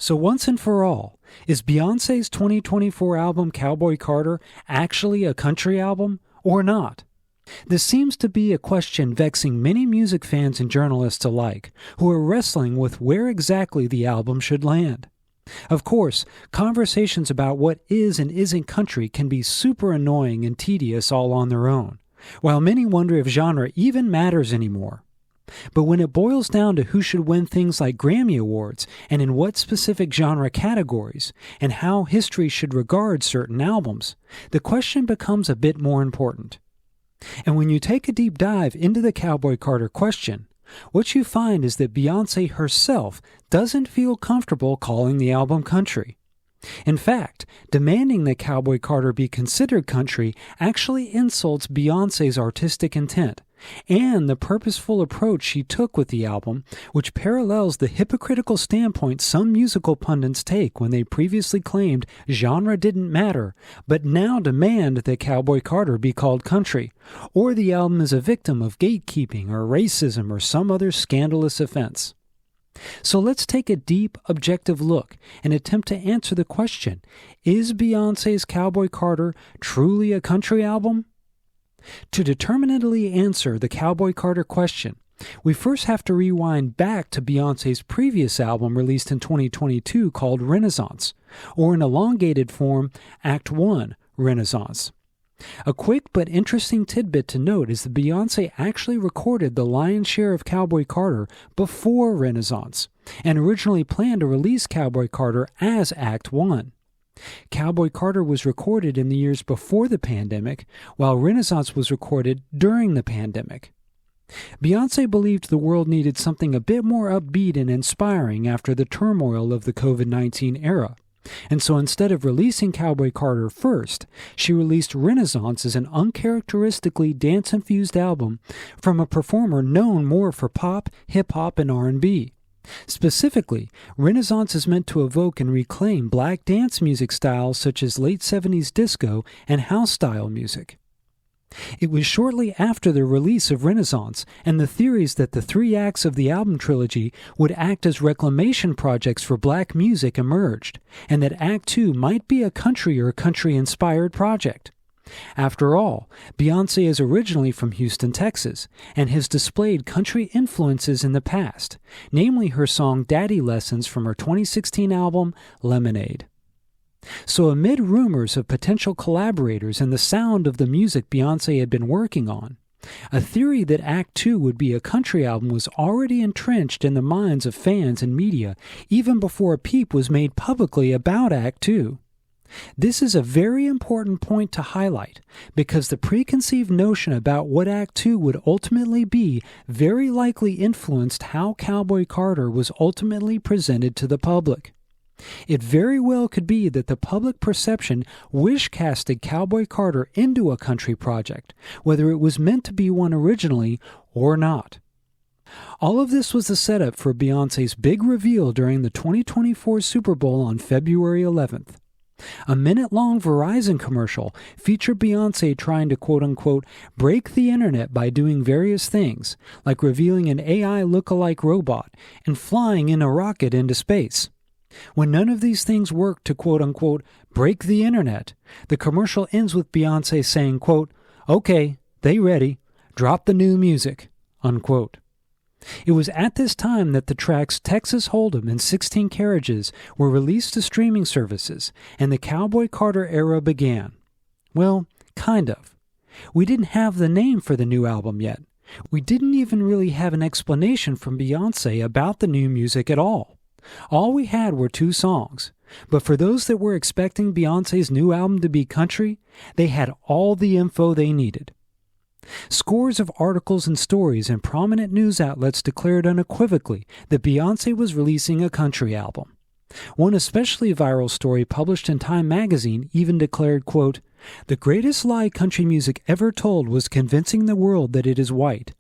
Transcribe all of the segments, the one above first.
So once and for all, is Beyoncé's 2024 album Cowboy Carter actually a country album or not? This seems to be a question vexing many music fans and journalists alike, who are wrestling with where exactly the album should land. Of course, conversations about what is and isn't country can be super annoying and tedious all on their own, while many wonder if genre even matters anymore. But when it boils down to who should win things like Grammy Awards and in what specific genre categories, and how history should regard certain albums, the question becomes a bit more important. And when you take a deep dive into the Cowboy Carter question, what you find is that Beyoncé herself doesn't feel comfortable calling the album country. In fact, demanding that Cowboy Carter be considered country actually insults Beyoncé's artistic intent and the purposeful approach she took with the album, which parallels the hypocritical standpoint some musical pundits take when they previously claimed genre didn't matter, but now demand that Cowboy Carter be called country, or the album is a victim of gatekeeping or racism or some other scandalous offense. So let's take a deep, objective look and attempt to answer the question, is Beyoncé's Cowboy Carter truly a country album? To determinately answer the Cowboy Carter question, we first have to rewind back to Beyoncé's previous album released in 2022 called Renaissance, or in elongated form, Act 1, Renaissance. A quick but interesting tidbit to note is that Beyoncé actually recorded the lion's share of Cowboy Carter before Renaissance, and originally planned to release Cowboy Carter as Act 1. Cowboy Carter was recorded in the years before the pandemic, while Renaissance was recorded during the pandemic. Beyoncé believed the world needed something a bit more upbeat and inspiring after the turmoil of the COVID-19 era, and so instead of releasing Cowboy Carter first, she released Renaissance as an uncharacteristically dance-infused album from a performer known more for pop, hip-hop, and R&B. Specifically, Renaissance is meant to evoke and reclaim black dance music styles such as late 70s disco and house-style music. It was shortly after the release of Renaissance and the theories that the 3 acts of the album trilogy would act as reclamation projects for black music emerged, and that Act 2 might be a country or country-inspired project. After all, Beyoncé is originally from Houston, Texas, and has displayed country influences in the past, namely her song Daddy Lessons from her 2016 album, Lemonade. So amid rumors of potential collaborators and the sound of the music Beyoncé had been working on, a theory that Act 2 would be a country album was already entrenched in the minds of fans and media even before a peep was made publicly about Act 2. This is a very important point to highlight because the preconceived notion about what Act 2 would ultimately be very likely influenced how Cowboy Carter was ultimately presented to the public. It very well could be that the public perception wish-casted Cowboy Carter into a country project, whether it was meant to be one originally or not. All of this was the setup for Beyoncé's big reveal during the 2024 Super Bowl on February 11th. A minute-long Verizon commercial featured Beyoncé trying to quote-unquote break the internet by doing various things, like revealing an AI look-alike robot and flying in a rocket into space. When none of these things work to quote-unquote break the internet, the commercial ends with Beyoncé saying, quote, "Okay, they ready, drop the new music," unquote. It was at this time that the tracks Texas Hold'em and 16 Carriages were released to streaming services, and the Cowboy Carter era began. Well, kind of. We didn't have the name for the new album yet. We didn't even really have an explanation from Beyoncé about the new music at all. All we had were 2 songs, but for those that were expecting Beyoncé's new album to be country, they had all the info they needed. Scores of articles and stories in prominent news outlets declared unequivocally that Beyoncé was releasing a country album. One especially viral story published in Time magazine even declared, quote, "The greatest lie country music ever told was convincing the world that it is white.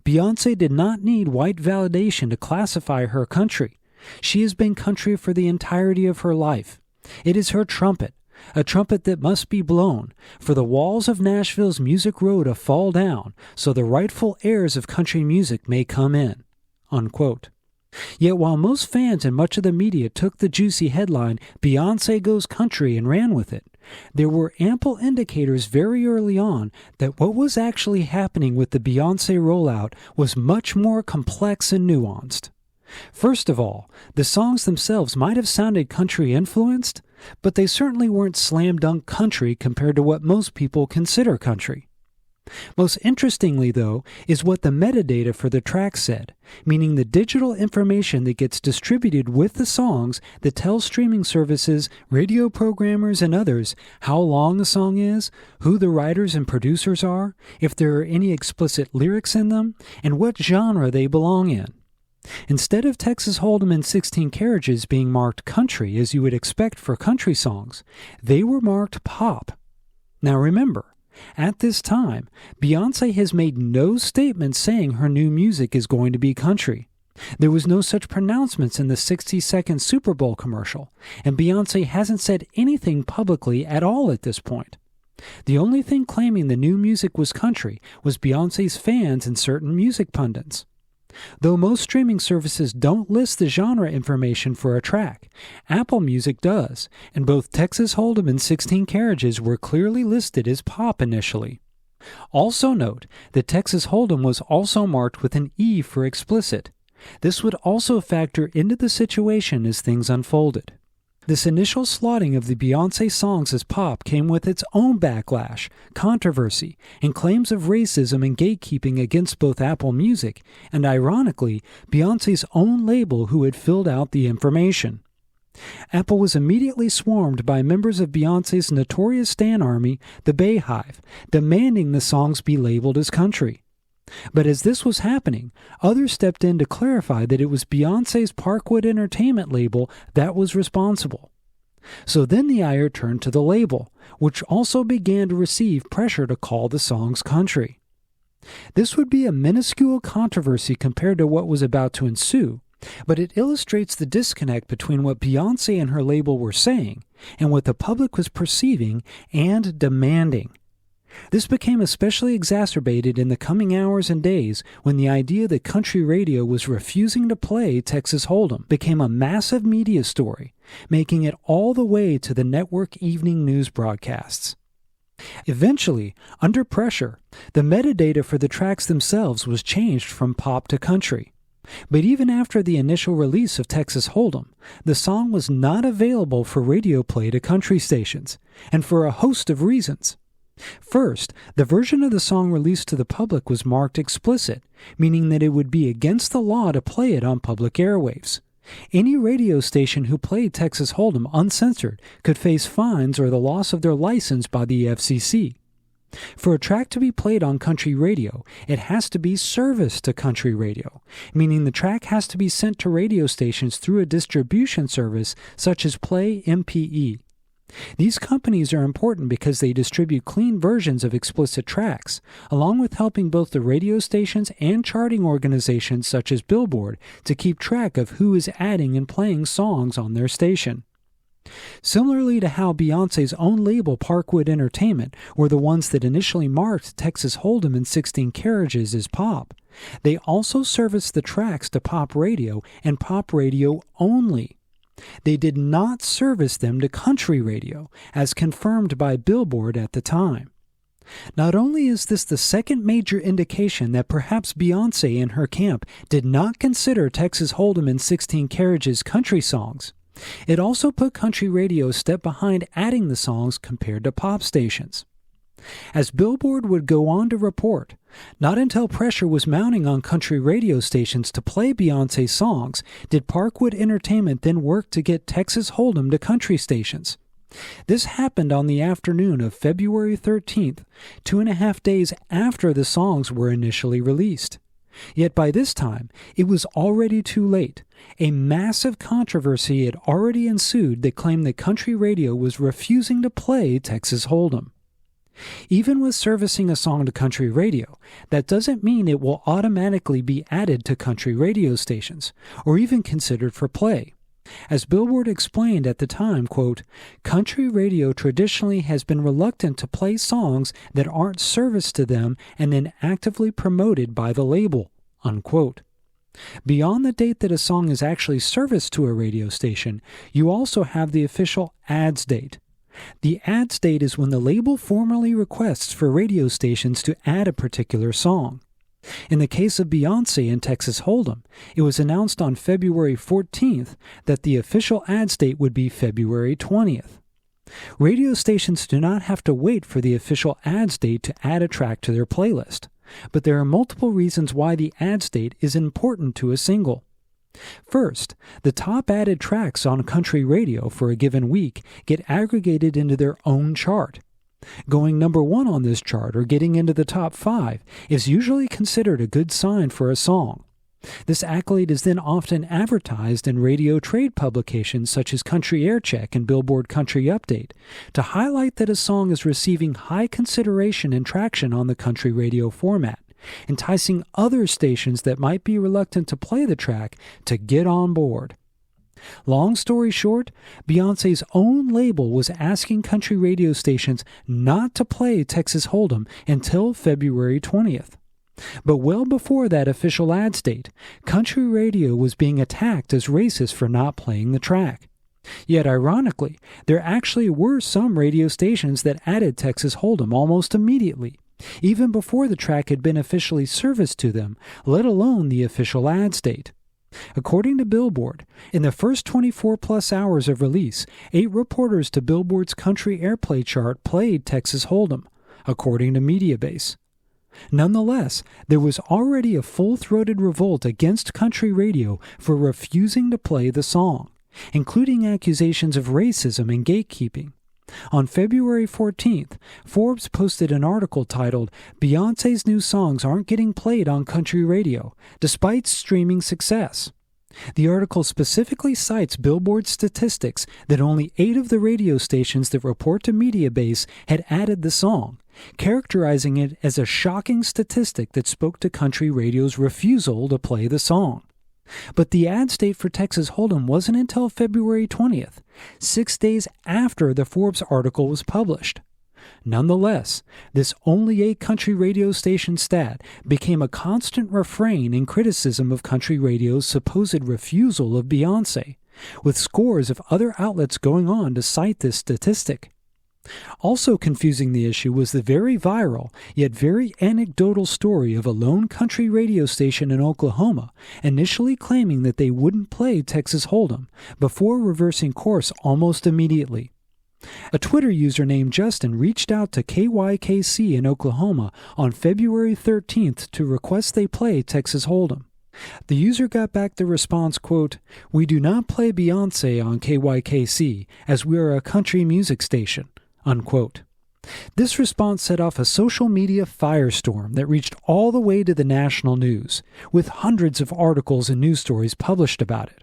Beyoncé did not need white validation to classify her country. She has been country for the entirety of her life. It is her trumpet, a trumpet that must be blown, for the walls of Nashville's Music Row to fall down, so the rightful heirs of country music may come in," unquote. Yet while most fans and much of the media took the juicy headline, "Beyoncé Goes Country," and ran with it, there were ample indicators very early on that what was actually happening with the Beyoncé rollout was much more complex and nuanced. First of all, the songs themselves might have sounded country-influenced, but they certainly weren't slam-dunk country compared to what most people consider country. Most interestingly, though, is what the metadata for the track said, meaning the digital information that gets distributed with the songs that tells streaming services, radio programmers, and others how long a song is, who the writers and producers are, if there are any explicit lyrics in them, and what genre they belong in. Instead of Texas Hold'em and 16 Carriages being marked country as you would expect for country songs, they were marked pop. Now remember, at this time, Beyoncé has made no statement saying her new music is going to be country. There was no such pronouncements in the 60-second Super Bowl commercial, and Beyoncé hasn't said anything publicly at all at this point. The only thing claiming the new music was country was Beyoncé's fans and certain music pundits. Though most streaming services don't list the genre information for a track, Apple Music does, and both Texas Hold'em and 16 Carriages were clearly listed as pop initially. Also note that Texas Hold'em was also marked with an E for explicit. This would also factor into the situation as things unfolded. This initial slotting of the Beyoncé songs as pop came with its own backlash, controversy, and claims of racism and gatekeeping against both Apple Music and, ironically, Beyoncé's own label who had filled out the information. Apple was immediately swarmed by members of Beyoncé's notorious stan army, the Bayhive, demanding the songs be labeled as country. But as this was happening, others stepped in to clarify that it was Beyoncé's Parkwood Entertainment label that was responsible. So then the ire turned to the label, which also began to receive pressure to call the songs country. This would be a minuscule controversy compared to what was about to ensue, but it illustrates the disconnect between what Beyoncé and her label were saying and what the public was perceiving and demanding. This became especially exacerbated in the coming hours and days when the idea that country radio was refusing to play Texas Hold'em became a massive media story, making it all the way to the network evening news broadcasts. Eventually, under pressure, the metadata for the tracks themselves was changed from pop to country. But even after the initial release of Texas Hold'em, the song was not available for radio play to country stations, and for a host of reasons. First, the version of the song released to the public was marked explicit, meaning that it would be against the law to play it on public airwaves. Any radio station who played Texas Hold'em uncensored could face fines or the loss of their license by the FCC. For a track to be played on country radio, it has to be serviced to country radio, meaning the track has to be sent to radio stations through a distribution service such as Play MPE. These companies are important because they distribute clean versions of explicit tracks, along with helping both the radio stations and charting organizations such as Billboard to keep track of who is adding and playing songs on their station. Similarly to how Beyoncé's own label Parkwood Entertainment were the ones that initially marked Texas Hold'em and 16 Carriages as pop, they also serviced the tracks to pop radio and pop radio only. They did not service them to country radio, as confirmed by Billboard at the time. Not only is this the second major indication that perhaps Beyoncé and her camp did not consider Texas Hold'em and 16 Carriages country songs, it also put country radio a step behind adding the songs compared to pop stations. As Billboard would go on to report, not until pressure was mounting on country radio stations to play Beyoncé songs did Parkwood Entertainment then work to get Texas Hold'em to country stations. This happened on the afternoon of February 13th, 2.5 days after the songs were initially released. Yet by this time, it was already too late. A massive controversy had already ensued that claimed that country radio was refusing to play Texas Hold'em. Even with servicing a song to country radio, that doesn't mean it will automatically be added to country radio stations, or even considered for play. As Billboard explained at the time, quote, "Country radio traditionally has been reluctant to play songs that aren't serviced to them and then actively promoted by the label," unquote. Beyond the date that a song is actually serviced to a radio station, you also have the official ads date. The ads date is when the label formally requests for radio stations to add a particular song. In the case of Beyoncé and Texas Hold'em, it was announced on February 14th that the official ads date would be February 20th. Radio stations do not have to wait for the official ads date to add a track to their playlist, but there are multiple reasons why the ads date is important to a single. First, the top added tracks on country radio for a given week get aggregated into their own chart. Going number 1 on this chart or getting into the top 5 is usually considered a good sign for a song. This accolade is then often advertised in radio trade publications such as Country Air Check and Billboard Country Update to highlight that a song is receiving high consideration and traction on the country radio format, enticing other stations that might be reluctant to play the track to get on board. Long story short, Beyoncé's own label was asking country radio stations not to play Texas Hold'em until February 20th. But well before that official ads date, country radio was being attacked as racist for not playing the track. Yet ironically, there actually were some radio stations that added Texas Hold'em almost immediately, even before the track had been officially serviced to them, let alone the official ads date. According to Billboard, in the first 24-plus hours of release, 8 reporters to Billboard's country airplay chart played Texas Hold'em, according to Mediabase. Nonetheless, there was already a full-throated revolt against country radio for refusing to play the song, including accusations of racism and gatekeeping. On February 14th, Forbes posted an article titled, "Beyoncé's New Songs Aren't Getting Played on Country Radio, Despite Streaming Success." The article specifically cites Billboard statistics that only 8 of the radio stations that report to Mediabase had added the song, characterizing it as a shocking statistic that spoke to country radio's refusal to play the song. But the ads date for Texas Hold'em wasn't until February 20th, 6 days after the Forbes article was published. Nonetheless, this only 8 country radio station stat became a constant refrain in criticism of country radio's supposed refusal of Beyoncé, with scores of other outlets going on to cite this statistic. Also confusing the issue was the very viral, yet very anecdotal story of a lone country radio station in Oklahoma initially claiming that they wouldn't play Texas Hold'em before reversing course almost immediately. A Twitter user named Justin reached out to KYKC in Oklahoma on February 13th to request they play Texas Hold'em. The user got back the response, quote, "We do not play Beyoncé on KYKC as we are a country music station," unquote. This response set off a social media firestorm that reached all the way to the national news, with hundreds of articles and news stories published about it.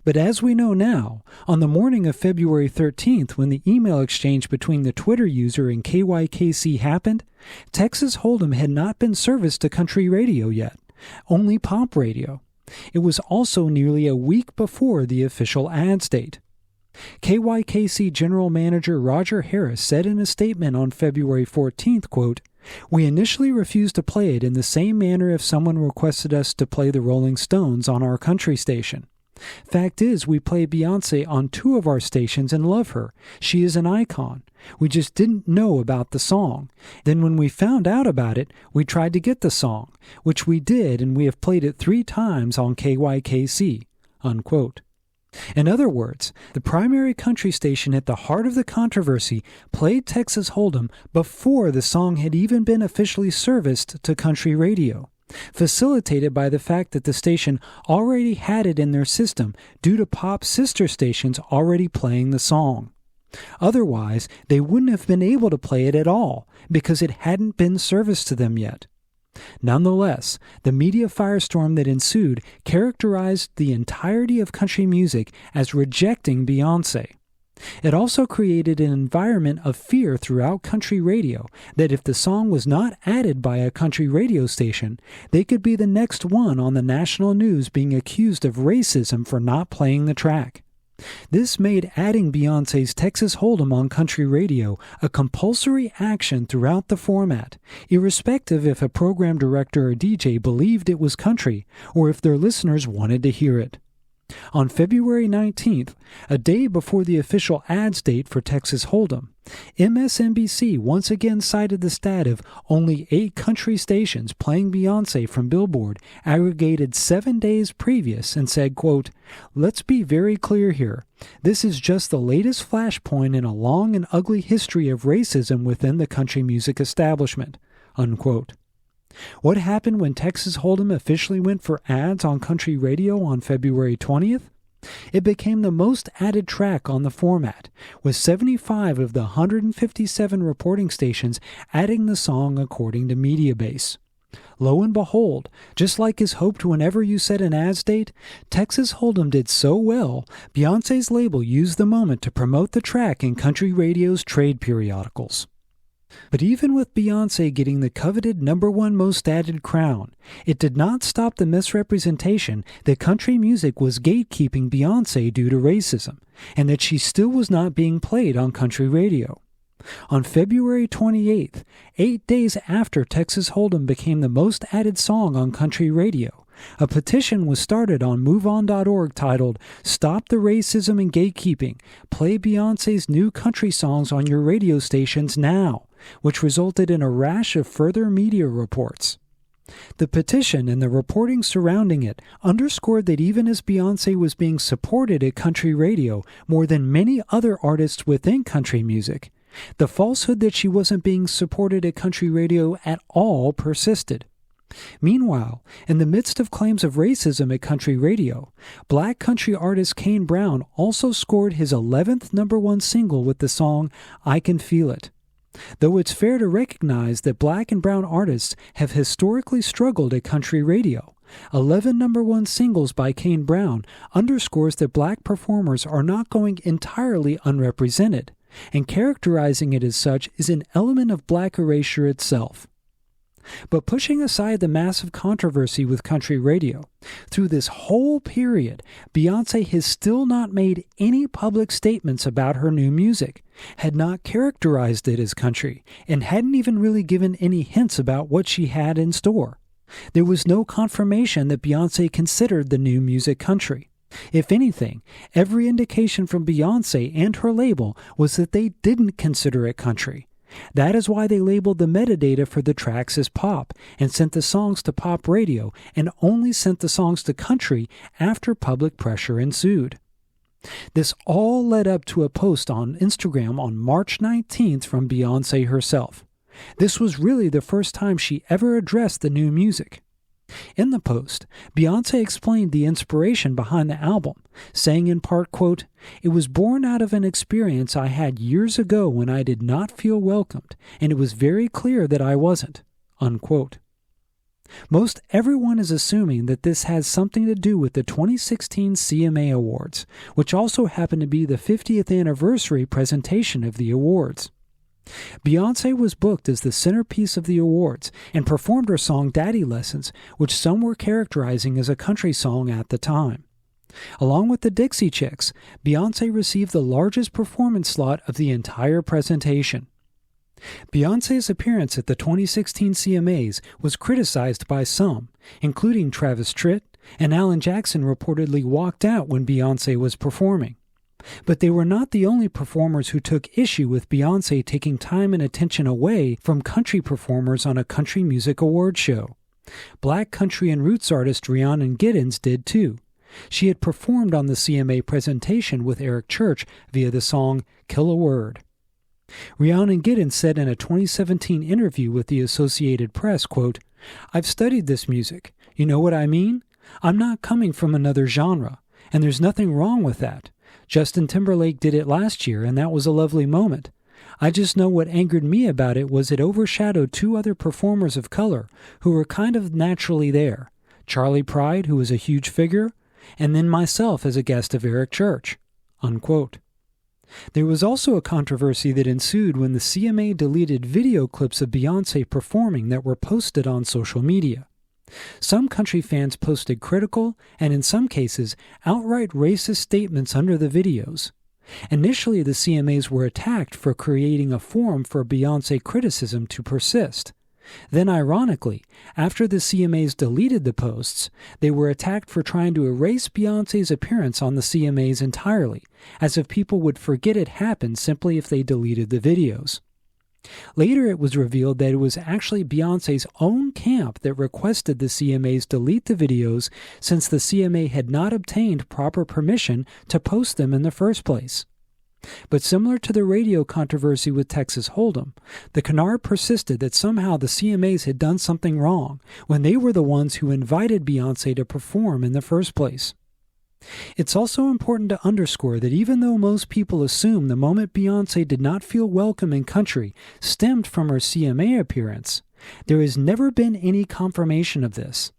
But as we know now, on the morning of February 13th, when the email exchange between the Twitter user and KYKC happened, Texas Hold'em had not been serviced to country radio yet, only pop radio. It was also nearly a week before the official ads date. KYKC General Manager Roger Harris said in a statement on February 14th, quote, "We initially refused to play it in the same manner if someone requested us to play the Rolling Stones on our country station. Fact is, we play Beyoncé on 2 of our stations and love her. She is an icon. We just didn't know about the song. Then when we found out about it, we tried to get the song, which we did, and we have played it 3 times on KYKC, unquote. In other words, the primary country station at the heart of the controversy played Texas Hold'em before the song had even been officially serviced to country radio, facilitated by the fact that the station already had it in their system due to pop sister stations already playing the song. Otherwise, they wouldn't have been able to play it at all because it hadn't been serviced to them yet. Nonetheless, the media firestorm that ensued characterized the entirety of country music as rejecting Beyoncé. It also created an environment of fear throughout country radio that if the song was not added by a country radio station, they could be the next one on the national news being accused of racism for not playing the track. This made adding Beyoncé's Texas Hold'em on country radio a compulsory action throughout the format, irrespective if a program director or DJ believed it was country or if their listeners wanted to hear it. On February 19th, a day before the official ads date for Texas Hold'em, MSNBC once again cited the stat of only 8 country stations playing Beyoncé from Billboard aggregated 7 days previous and said, quote, "Let's be very clear here. This is just the latest flashpoint in a long and ugly history of racism within the country music establishment," unquote. What happened when Texas Hold'em officially went for ads on country radio on February 20th? It became the most added track on the format, with 75 of the 157 reporting stations adding the song according to Mediabase. Lo and behold, just like is hoped whenever you set an ads date, Texas Hold'em did so well, Beyoncé's label used the moment to promote the track in country radio's trade periodicals. But even with Beyoncé getting the coveted #1 most added crown, it did not stop the misrepresentation that country music was gatekeeping Beyoncé due to racism, and that she still was not being played on country radio. On February 28th, 8 days after Texas Hold'em became the most added song on country radio, a petition was started on MoveOn.org titled, "Stop the Racism and Gatekeeping. Play Beyoncé's new country songs on your radio stations now," which resulted in a rash of further media reports. The petition and the reporting surrounding it underscored that even as Beyoncé was being supported at country radio more than many other artists within country music, the falsehood that she wasn't being supported at country radio at all persisted. Meanwhile, in the midst of claims of racism at country radio, black country artist Kane Brown also scored his 11th #1 single with the song "I Can Feel It." Though it's fair to recognize that black and brown artists have historically struggled at country radio, 11 #1 singles by Kane Brown underscores that black performers are not going entirely unrepresented, and characterizing it as such is an element of black erasure itself. But pushing aside the massive controversy with country radio, through this whole period, Beyoncé has still not made any public statements about her new music, had not characterized it as country, and hadn't even really given any hints about what she had in store. There was no confirmation that Beyoncé considered the new music country. If anything, every indication from Beyoncé and her label was that they didn't consider it country. That is why they labeled the metadata for the tracks as pop and sent the songs to pop radio and only sent the songs to country after public pressure ensued. This all led up to a post on Instagram on March 19th from Beyoncé herself. This was really the first time she ever addressed the new music. In the post, Beyoncé explained the inspiration behind the album, saying in part, quote, "It was born out of an experience I had years ago when I did not feel welcomed, and it was very clear that I wasn't," unquote. Most everyone is assuming that this has something to do with the 2016 CMA Awards, which also happened to be the 50th anniversary presentation of the awards. Beyoncé was booked as the centerpiece of the awards and performed her song Daddy Lessons, which some were characterizing as a country song at the time. Along with the Dixie Chicks, Beyoncé received the largest performance slot of the entire presentation. Beyoncé's appearance at the 2016 CMAs was criticized by some, including Travis Tritt, and Alan Jackson reportedly walked out when Beyoncé was performing. But they were not the only performers who took issue with Beyoncé taking time and attention away from country performers on a country music award show. Black country and roots artist Rhiannon Giddens did too. She had performed on the CMA presentation with Eric Church via the song "Kill a Word." Rhiannon Giddens said in a 2017 interview with the Associated Press, quote, "I've studied this music. You know what I mean? I'm not coming from another genre, and there's nothing wrong with that. Justin Timberlake did it last year, and that was a lovely moment. I just know what angered me about it was it overshadowed 2 other performers of color who were kind of naturally there, Charlie Pride, who was a huge figure, and then myself as a guest of Eric Church," unquote. There was also a controversy that ensued when the CMA deleted video clips of Beyoncé performing that were posted on social media. Some country fans posted critical and, in some cases, outright racist statements under the videos. Initially, the CMAs were attacked for creating a forum for Beyoncé criticism to persist. Then, ironically, after the CMAs deleted the posts, they were attacked for trying to erase Beyoncé's appearance on the CMAs entirely, as if people would forget it happened simply if they deleted the videos. Later, it was revealed that it was actually Beyoncé's own camp that requested the CMAs delete the videos since the CMA had not obtained proper permission to post them in the first place. But similar to the radio controversy with Texas Hold'em, the canard persisted that somehow the CMAs had done something wrong when they were the ones who invited Beyoncé to perform in the first place. It's also important to underscore that even though most people assume the moment Beyoncé did not feel welcome in country stemmed from her CMA appearance, there has never been any confirmation of this.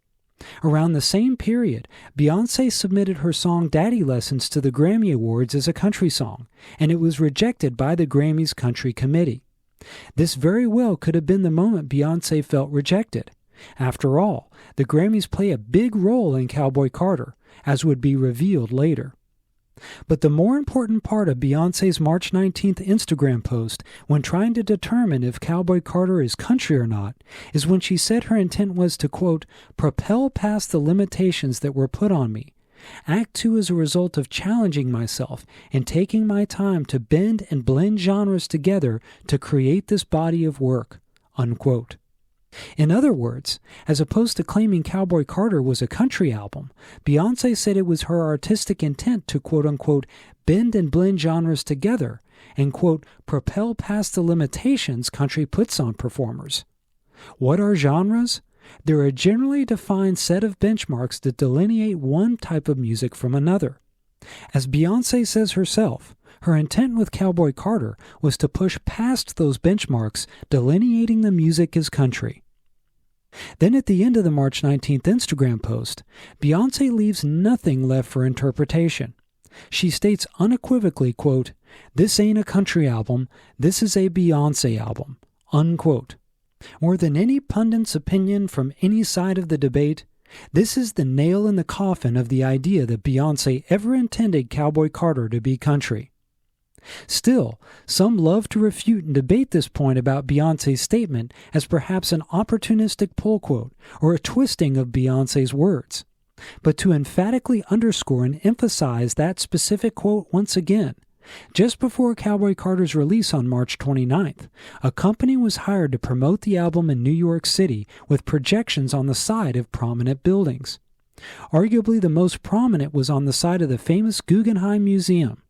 Around the same period, Beyoncé submitted her song Daddy Lessons to the Grammy Awards as a country song, and it was rejected by the Grammy's Country Committee. This very well could have been the moment Beyoncé felt rejected. After all, the Grammys play a big role in Cowboy Carter, as would be revealed later. But the more important part of Beyoncé's March 19th Instagram post when trying to determine if Cowboy Carter is country or not is when she said her intent was to, quote, propel past the limitations that were put on me, act two as a result of challenging myself and taking my time to bend and blend genres together to create this body of work, unquote. In other words, as opposed to claiming Cowboy Carter was a country album, Beyoncé said it was her artistic intent to, quote-unquote, bend and blend genres together and, quote, propel past the limitations country puts on performers. What are genres? They're a generally defined set of benchmarks that delineate one type of music from another. As Beyoncé says herself, her intent with Cowboy Carter was to push past those benchmarks delineating the music as country. Then at the end of the March 19th Instagram post, Beyoncé leaves nothing left for interpretation. She states unequivocally, quote, this ain't a country album, this is a Beyoncé album, unquote. More than any pundit's opinion from any side of the debate, this is the nail in the coffin of the idea that Beyoncé ever intended Cowboy Carter to be country. Still, some love to refute and debate this point about Beyoncé's statement as perhaps an opportunistic pull quote or a twisting of Beyoncé's words. But to emphatically underscore and emphasize that specific quote once again, just before Cowboy Carter's release on March 29th, a company was hired to promote the album in New York City with projections on the side of prominent buildings. Arguably the most prominent was on the side of the famous Guggenheim Museum.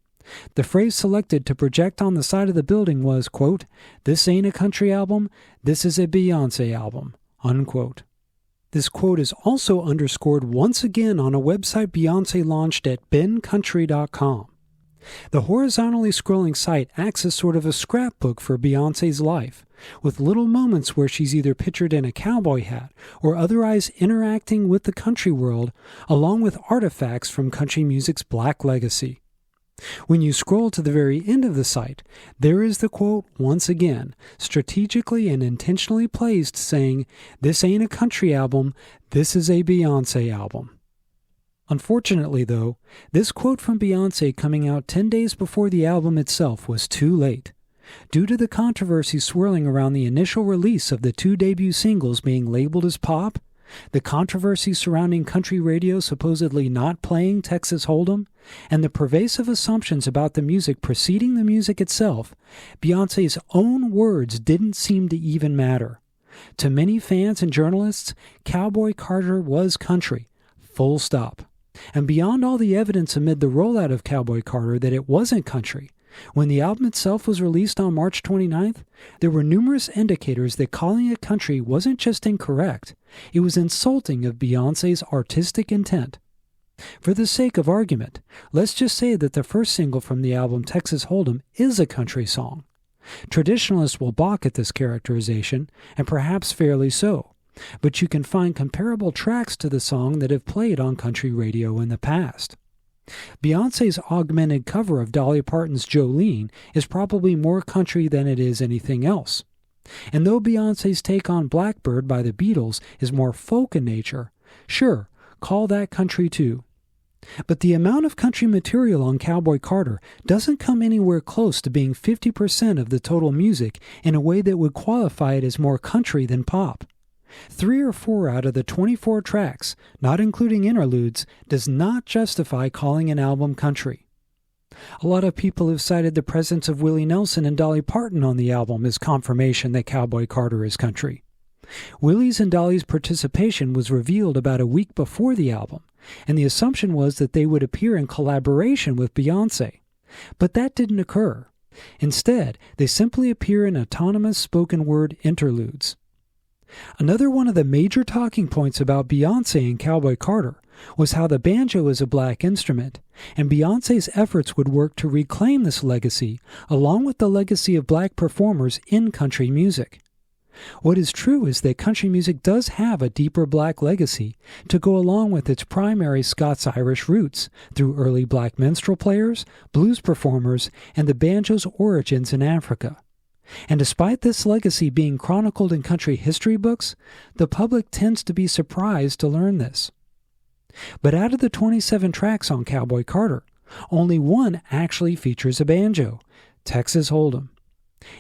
The phrase selected to project on the side of the building was, quote, this ain't a country album, this is a Beyoncé album, unquote. This quote is also underscored once again on a website Beyoncé launched at bencountry.com. The horizontally scrolling site acts as sort of a scrapbook for Beyoncé's life, with little moments where she's either pictured in a cowboy hat or otherwise interacting with the country world, along with artifacts from country music's Black legacy. When you scroll to the very end of the site, there is the quote once again, strategically and intentionally placed, saying, this ain't a country album, this is a Beyoncé album. Unfortunately, though, this quote from Beyoncé coming out 10 days before the album itself was too late. Due to the controversy swirling around the initial release of the two debut singles being labeled as pop, the controversy surrounding country radio supposedly not playing Texas Hold'em, and the pervasive assumptions about the music preceding the music itself, Beyoncé's own words didn't seem to even matter. To many fans and journalists, Cowboy Carter was country, full stop. And beyond all the evidence amid the rollout of Cowboy Carter that it wasn't country, when the album itself was released on March 29th, there were numerous indicators that calling it country wasn't just incorrect, it was insulting of Beyoncé's artistic intent. For the sake of argument, let's just say that the first single from the album Texas Hold'em is a country song. Traditionalists will balk at this characterization, and perhaps fairly so, but you can find comparable tracks to the song that have played on country radio in the past. Beyoncé's augmented cover of Dolly Parton's Jolene is probably more country than it is anything else. And though Beyoncé's take on Blackbird by the Beatles is more folk in nature, sure, call that country too. But the amount of country material on Cowboy Carter doesn't come anywhere close to being 50% of the total music in a way that would qualify it as more country than pop. 3 or 4 out of the 24 tracks, not including interludes, does not justify calling an album country. A lot of people have cited the presence of Willie Nelson and Dolly Parton on the album as confirmation that Cowboy Carter is country. Willie's and Dolly's participation was revealed about a week before the album, and the assumption was that they would appear in collaboration with Beyoncé. But that didn't occur. Instead, they simply appear in autonomous spoken word interludes. Another one of the major talking points about Beyoncé and Cowboy Carter was how the banjo is a black instrument, and Beyoncé's efforts would work to reclaim this legacy along with the legacy of black performers in country music. What is true is that country music does have a deeper black legacy to go along with its primary Scots-Irish roots through early black minstrel players, blues performers, and the banjo's origins in Africa. And despite this legacy being chronicled in country history books, the public tends to be surprised to learn this. But out of the 27 tracks on Cowboy Carter, only one actually features a banjo, Texas Hold'em.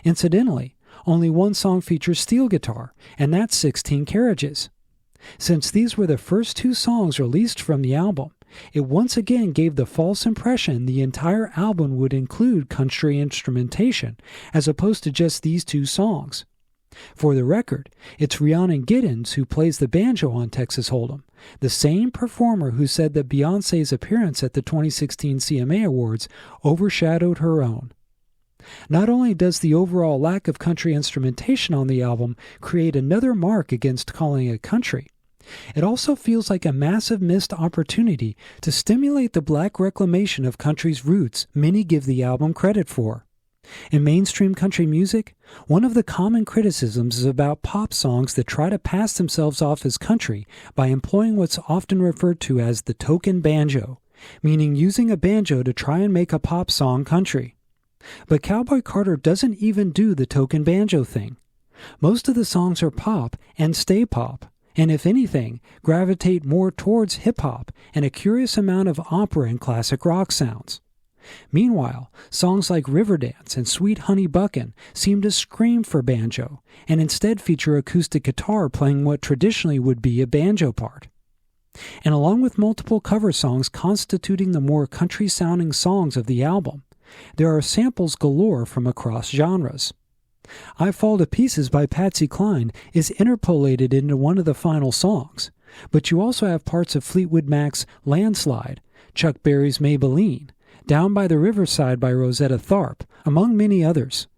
Incidentally, only one song features steel guitar, and that's 16 Carriages. Since these were the first 2 songs released from the album, it once again gave the false impression the entire album would include country instrumentation, as opposed to just these 2 songs. For the record, it's Rhiannon Giddens who plays the banjo on Texas Hold'em, the same performer who said that Beyoncé's appearance at the 2016 CMA Awards overshadowed her own. Not only does the overall lack of country instrumentation on the album create another mark against calling it country, it also feels like a massive missed opportunity to stimulate the black reclamation of country's roots many give the album credit for. In mainstream country music, one of the common criticisms is about pop songs that try to pass themselves off as country by employing what's often referred to as the token banjo, meaning using a banjo to try and make a pop song country. But Cowboy Carter doesn't even do the token banjo thing. Most of the songs are pop and stay pop, and if anything, gravitate more towards hip-hop and a curious amount of opera and classic rock sounds. Meanwhile, songs like Riverdance and Sweet Honey Buckin' seem to scream for banjo, and instead feature acoustic guitar playing what traditionally would be a banjo part. And along with multiple cover songs constituting the more country-sounding songs of the album, there are samples galore from across genres. I Fall to Pieces by Patsy Cline is interpolated into one of the final songs, but you also have parts of Fleetwood Mac's Landslide, Chuck Berry's Maybelline, Down by the Riverside by Rosetta Tharpe, among many others.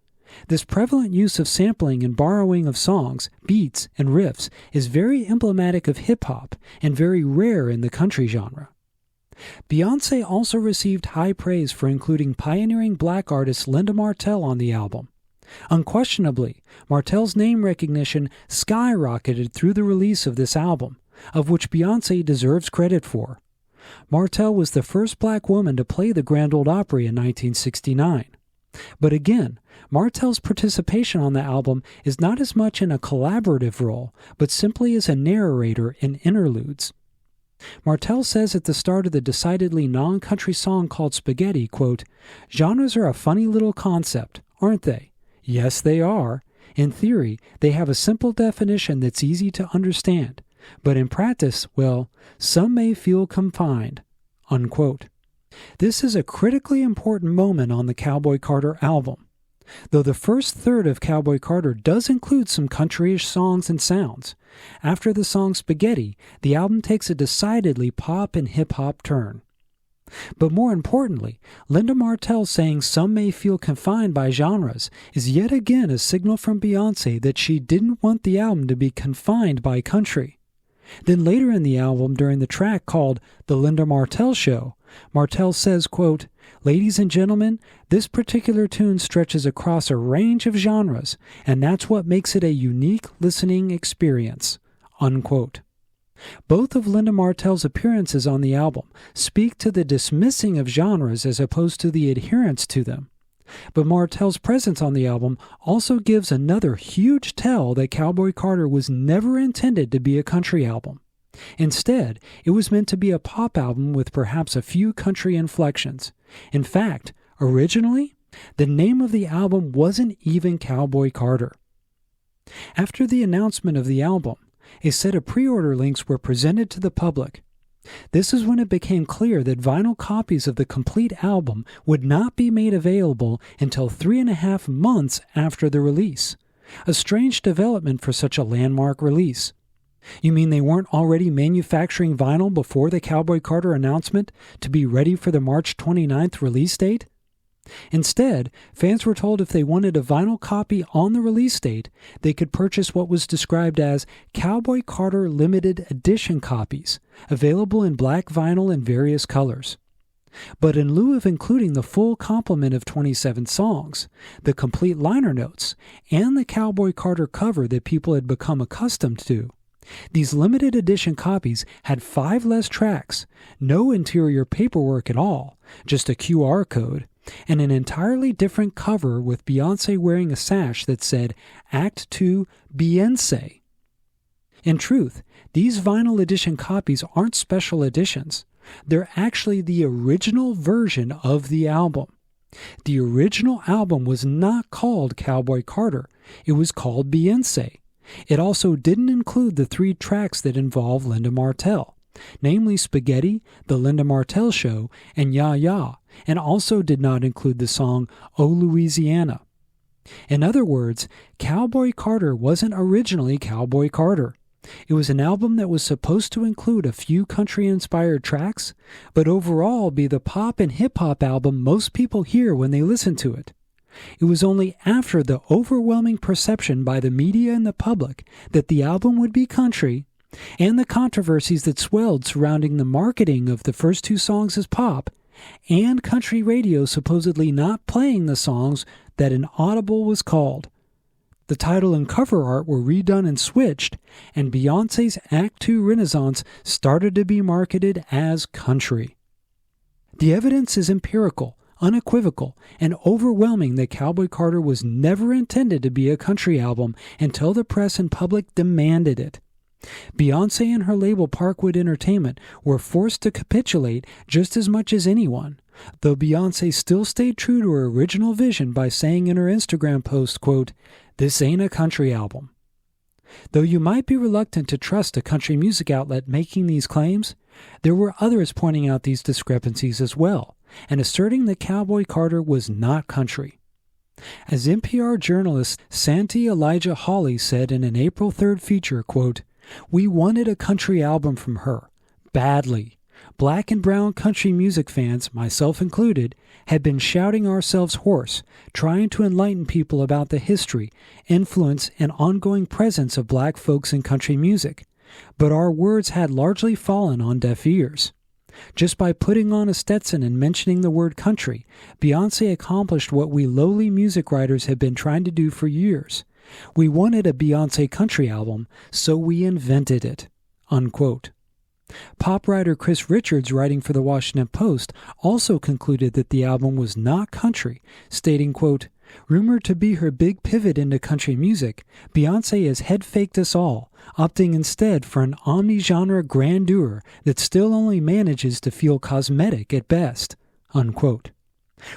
This prevalent use of sampling and borrowing of songs, beats, and riffs is very emblematic of hip-hop and very rare in the country genre. Beyoncé also received high praise for including pioneering black artist Linda Martell on the album. Unquestionably, Martell's name recognition skyrocketed through the release of this album, of which Beyoncé deserves credit for. Martell was the first black woman to play the Grand Ole Opry in 1969. But again, Martell's participation on the album is not as much in a collaborative role, but simply as a narrator in interludes. Martell says at the start of the decidedly non-country song called Spaghetti, quote, "Genres are a funny little concept, aren't they? Yes, they are. In theory, they have a simple definition that's easy to understand. But in practice, well, some may feel confined." Unquote. This is a critically important moment on the Cowboy Carter album. Though the first third of Cowboy Carter does include some countryish songs and sounds, after the song Spaghetti, the album takes a decidedly pop and hip-hop turn. But more importantly, Linda Martell saying some may feel confined by genres is yet again a signal from Beyoncé that she didn't want the album to be confined by country. Then later in the album, during the track called The Linda Martell Show, Martell says, quote, "Ladies and gentlemen, this particular tune stretches across a range of genres, and that's what makes it a unique listening experience." Unquote. Both of Linda Martell's appearances on the album speak to the dismissing of genres as opposed to the adherence to them. But Martell's presence on the album also gives another huge tell that Cowboy Carter was never intended to be a country album. Instead, it was meant to be a pop album with perhaps a few country inflections. In fact, originally, the name of the album wasn't even Cowboy Carter. After the announcement of the album, a set of pre-order links were presented to the public. This is when it became clear that vinyl copies of the complete album would not be made available until 3.5 months after the release. A strange development for such a landmark release. You mean they weren't already manufacturing vinyl before the Cowboy Carter announcement to be ready for the March 29th release date? Instead, fans were told if they wanted a vinyl copy on the release date, they could purchase what was described as Cowboy Carter limited edition copies, available in black vinyl in various colors. But in lieu of including the full complement of 27 songs, the complete liner notes, and the Cowboy Carter cover that people had become accustomed to, these limited edition copies had 5 less tracks, no interior paperwork at all, just a QR code, and an entirely different cover with Beyoncé wearing a sash that said Act 2 Beyoncé. In truth, these vinyl edition copies aren't special editions. They're actually the original version of the album. The original album was not called Cowboy Carter. It was called Beyoncé. It also didn't include the 3 tracks that involve Linda Martell, namely Spaghetti, The Linda Martell Show, and Ya Ya, and also did not include the song Oh Louisiana. In other words, Cowboy Carter wasn't originally Cowboy Carter. It was an album that was supposed to include a few country-inspired tracks, but overall be the pop and hip-hop album most people hear when they listen to it. It was only after the overwhelming perception by the media and the public that the album would be country, and the controversies that swelled surrounding the marketing of the first 2 songs as pop, and country radio supposedly not playing the songs that an audible was called. The title and cover art were redone and switched, and Beyoncé's Act 2 Renaissance started to be marketed as country. The evidence is empirical, unequivocal, and overwhelming that Cowboy Carter was never intended to be a country album until the press and public demanded it. Beyoncé and her label Parkwood Entertainment were forced to capitulate just as much as anyone, though Beyoncé still stayed true to her original vision by saying in her Instagram post, quote, "This ain't a country album." Though you might be reluctant to trust a country music outlet making these claims, there were others pointing out these discrepancies as well, and asserting that Cowboy Carter was not country. As NPR journalist Santi Elijah Hawley said in an April 3rd feature, quote, "We wanted a country album from her, badly. Black and brown country music fans, myself included, had been shouting ourselves hoarse, trying to enlighten people about the history, influence, and ongoing presence of black folks in country music. But our words had largely fallen on deaf ears. Just by putting on a Stetson and mentioning the word country, Beyoncé accomplished what we lowly music writers had been trying to do for years. We wanted a Beyoncé country album, so we invented it." Unquote. Pop writer Chris Richards, writing for the Washington Post, also concluded that the album was not country, stating, quote, "Rumored to be her big pivot into country music, Beyoncé has head-faked us all, opting instead for an omni-genre grandeur that still only manages to feel cosmetic at best." Unquote.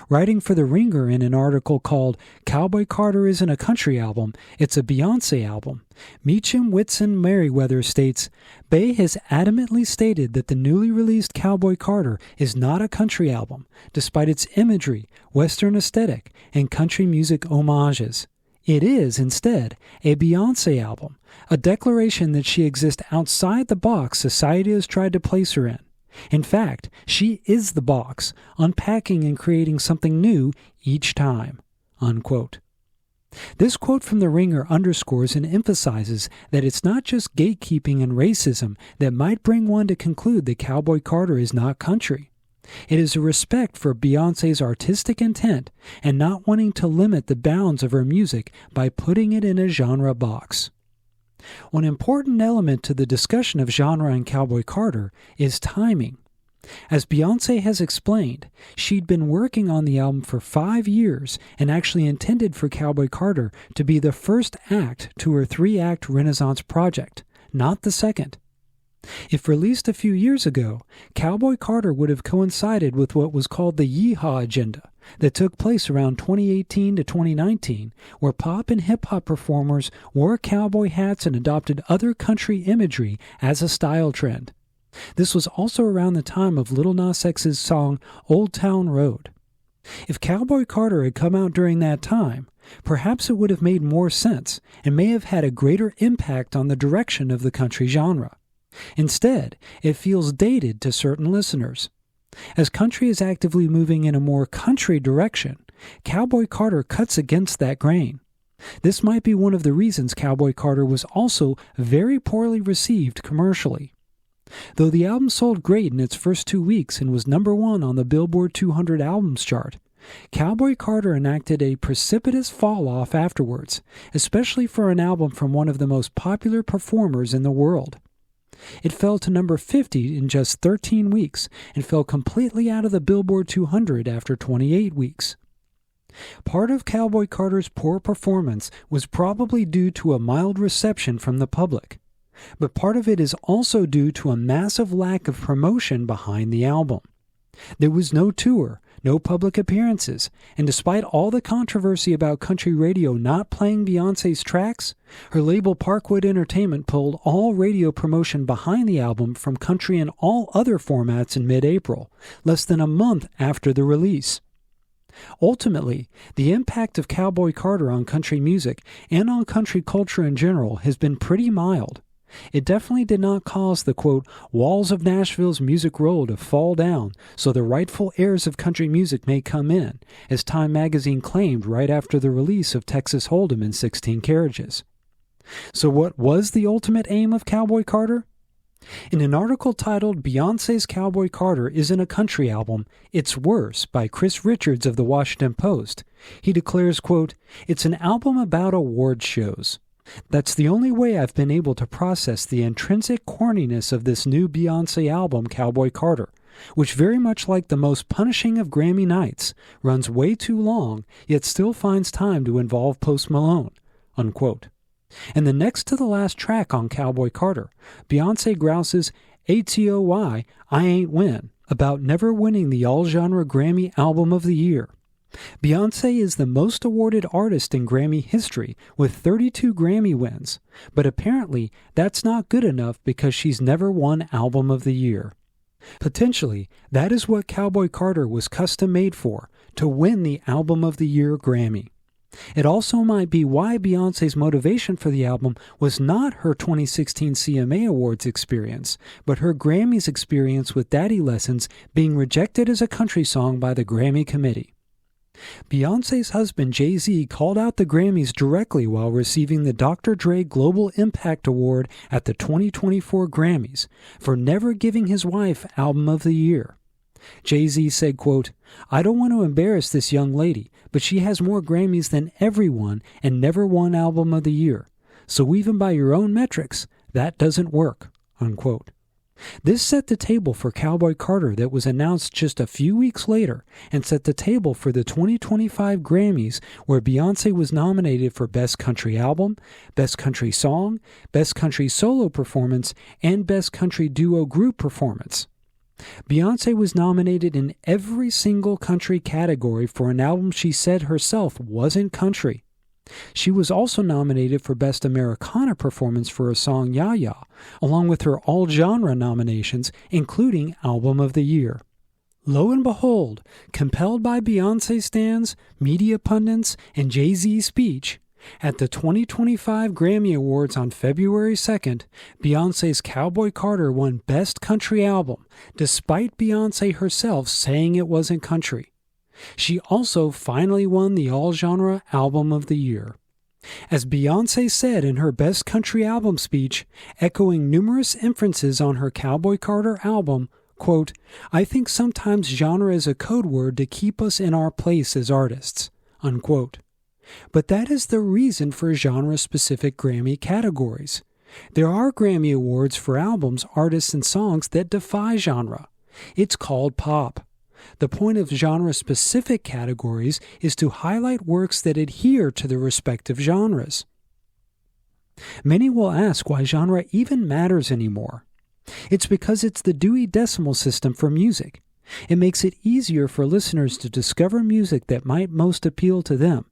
Writing for The Ringer in an article called "Cowboy Carter Isn't a Country Album, It's a Beyoncé Album," Meacham Whitson Merriweather states, "Bey has adamantly stated that the newly released Cowboy Carter is not a country album, despite its imagery, Western aesthetic, and country music homages. It is, instead, a Beyoncé album, a declaration that she exists outside the box society has tried to place her in. In fact, she is the box, unpacking and creating something new each time." Unquote. This quote from The Ringer underscores and emphasizes that it's not just gatekeeping and racism that might bring one to conclude that Cowboy Carter is not country. It is a respect for Beyoncé's artistic intent and not wanting to limit the bounds of her music by putting it in a genre box. One important element to the discussion of genre in Cowboy Carter is timing. As Beyoncé has explained, she'd been working on the album for 5 years and actually intended for Cowboy Carter to be the first act to her 3-act Renaissance project, not the second. If released a few years ago, Cowboy Carter would have coincided with what was called the Yeehaw Agenda that took place around 2018 to 2019, where pop and hip-hop performers wore cowboy hats and adopted other country imagery as a style trend. This was also around the time of Lil Nas X's song Old Town Road. If Cowboy Carter had come out during that time, perhaps it would have made more sense and may have had a greater impact on the direction of the country genre. Instead, it feels dated to certain listeners. As country is actively moving in a more country direction, Cowboy Carter cuts against that grain. This might be one of the reasons Cowboy Carter was also very poorly received commercially. Though the album sold great in its first 2 weeks and was number 1 on the Billboard 200 albums chart, Cowboy Carter enacted a precipitous fall-off afterwards, especially for an album from one of the most popular performers in the world. It fell to number 50 in just 13 weeks and fell completely out of the Billboard 200 after 28 weeks. Part of Cowboy Carter's poor performance was probably due to a mild reception from the public, but part of it is also due to a massive lack of promotion behind the album. There was no tour, no public appearances, and despite all the controversy about country radio not playing Beyoncé's tracks, her label Parkwood Entertainment pulled all radio promotion behind the album from country and all other formats in mid-April, less than a month after the release. Ultimately, the impact of Cowboy Carter on country music and on country culture in general has been pretty mild. It definitely did not cause the, quote, walls of Nashville's music row to fall down so the rightful heirs of country music may come in, as Time magazine claimed right after the release of Texas Hold'em in 16 Carriages. So what was the ultimate aim of Cowboy Carter? In an article titled Beyoncé's Cowboy Carter Isn't a Country Album, It's Worse by Chris Richards of the Washington Post, he declares, quote, it's an album about award shows. That's the only way I've been able to process the intrinsic corniness of this new Beyoncé album, Cowboy Carter, which very much like the most punishing of Grammy nights, runs way too long, yet still finds time to involve Post Malone, unquote. And the next to the last track on Cowboy Carter, Beyoncé grouses ATOY, I Ain't Win, about never winning the all-genre Grammy Album of the Year. Beyoncé is the most awarded artist in Grammy history with 32 Grammy wins, but apparently that's not good enough because she's never won Album of the Year. Potentially, that is what Cowboy Carter was custom made for, to win the Album of the Year Grammy. It also might be why Beyoncé's motivation for the album was not her 2016 CMA Awards experience, but her Grammys experience with Daddy Lessons being rejected as a country song by the Grammy committee. Beyoncé's husband Jay-Z called out the Grammys directly while receiving the Dr. Dre Global Impact Award at the 2024 Grammys for never giving his wife Album of the Year. Jay-Z said, quote, I don't want to embarrass this young lady, but she has more Grammys than everyone and never won Album of the Year. So even by your own metrics, that doesn't work, unquote. This set the table for Cowboy Carter that was announced just a few weeks later and set the table for the 2025 Grammys where Beyoncé was nominated for Best Country Album, Best Country Song, Best Country Solo Performance, and Best Country Duo Group Performance. Beyoncé was nominated in every single country category for an album she said herself wasn't country. She was also nominated for Best Americana Performance for her song Ya Ya, along with her all-genre nominations, including Album of the Year. Lo and behold, compelled by Beyoncé stans, media pundits, and Jay-Z's speech, at the 2025 Grammy Awards on February 2nd, Beyoncé's Cowboy Carter won Best Country Album, despite Beyoncé herself saying it wasn't country. She also finally won the all-genre Album of the Year. As Beyoncé said in her Best Country Album speech, echoing numerous inferences on her Cowboy Carter album, quote, I think sometimes genre is a code word to keep us in our place as artists, unquote. But that is the reason for genre-specific Grammy categories. There are Grammy Awards for albums, artists, and songs that defy genre. It's called pop. The point of genre-specific categories is to highlight works that adhere to the respective genres. Many will ask why genre even matters anymore. It's because it's the Dewey Decimal System for music. It makes it easier for listeners to discover music that might most appeal to them.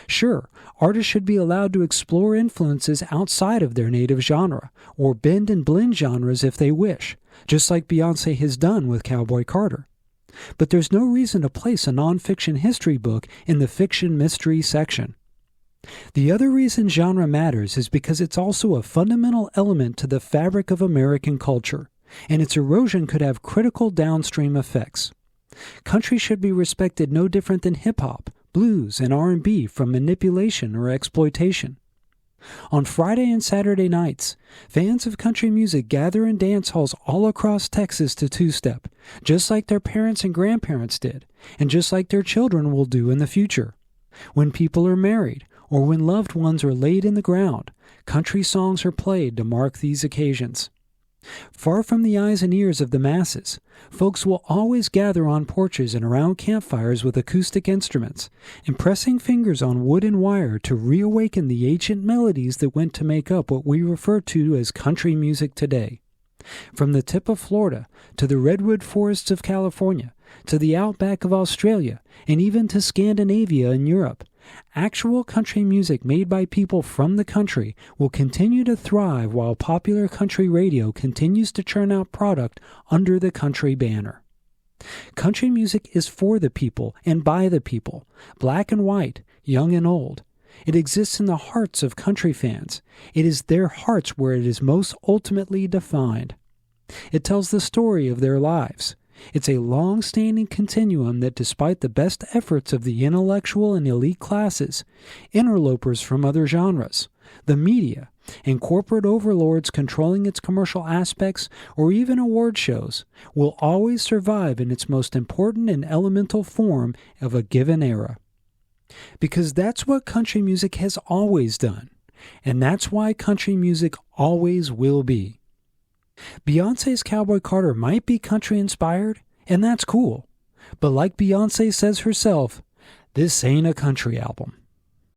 Sure, artists should be allowed to explore influences outside of their native genre, or bend and blend genres if they wish, just like Beyoncé has done with Cowboy Carter. But there's no reason to place a nonfiction history book in the fiction mystery section. The other reason genre matters is because it's also a fundamental element to the fabric of American culture, and its erosion could have critical downstream effects. Country should be respected no different than hip-hop, blues, and R&B from manipulation or exploitation. On Friday and Saturday nights, fans of country music gather in dance halls all across Texas to two-step, just like their parents and grandparents did, and just like their children will do in the future. When people are married, or when loved ones are laid in the ground, country songs are played to mark these occasions. Far from the eyes and ears of the masses, folks will always gather on porches and around campfires with acoustic instruments, impressing fingers on wood and wire to reawaken the ancient melodies that went to make up what we refer to as country music today. From the tip of Florida to the redwood forests of California, to the outback of Australia, and even to Scandinavia and Europe, actual country music made by people from the country will continue to thrive while popular country radio continues to churn out product under the country banner. Country music is for the people and by the people, black and white, young and old. It exists in the hearts of country fans. It is their hearts where it is most ultimately defined. It tells the story of their lives. It's a long-standing continuum that, despite the best efforts of the intellectual and elite classes, interlopers from other genres, the media, and corporate overlords controlling its commercial aspects, or even award shows, will always survive in its most important and elemental form of a given era. Because that's what country music has always done, and that's why country music always will be. Beyoncé's Cowboy Carter might be country-inspired, and that's cool. But like Beyoncé says herself, this ain't a country album.